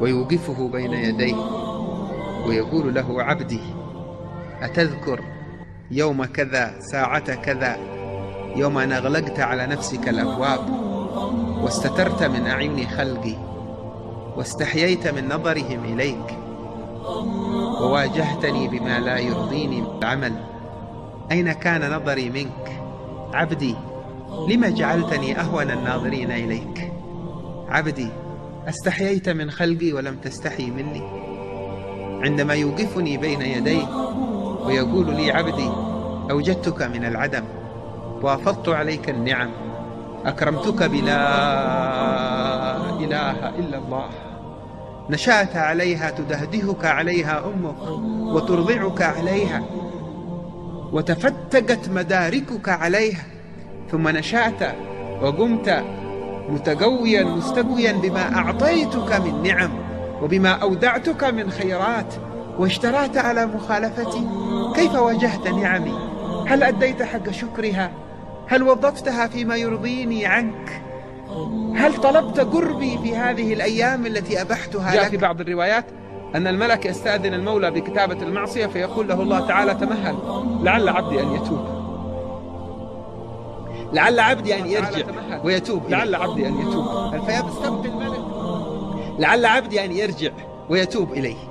ويوقفه بين يديه ويقول له: عبدي، أتذكر يوم كذا ساعة كذا، يوم أن أغلقت على نفسك الأبواب واستترت من أعين خلقي واستحييت من نظرهم إليك وواجهتني بما لا يرضيني من العمل؟ أين كان نظري منك؟ عبدي، لم جعلتني أهون الناظرين إليك؟ عبدي، استحييت من خلقي ولم تستحي مني؟ عندما يوقفني بين يديه ويقول لي: عبدي، أوجدتك من العدم وأفضت عليك النعم، أكرمتك بلا إله إلا الله، نشأت عليها، تدهدهك عليها أمك وترضعك عليها وتفتقت مداركك عليها، ثم نشأت وقمت متقويا مستقويا بما أعطيتك من نعم وبما أودعتك من خيرات، واشترأت على مخالفتي. كيف واجهت نعمي؟ هل أديت حق شكرها؟ هل وظفتها فيما يرضيني عنك؟ هل طلبت قربي في هذه الأيام التي أبحتها لك؟ جاء في بعض الروايات أن الملك يستأذن المولى بكتابة المعصية فيقول له الله تعالى: تمهل، لعل عبدي أن يتوب، لعل عبدي أن يرجع ويتوب، لعل عبدي أن يتوب. فيستبقي الملك: لعل عبدي أن يرجع ويتوب إليه.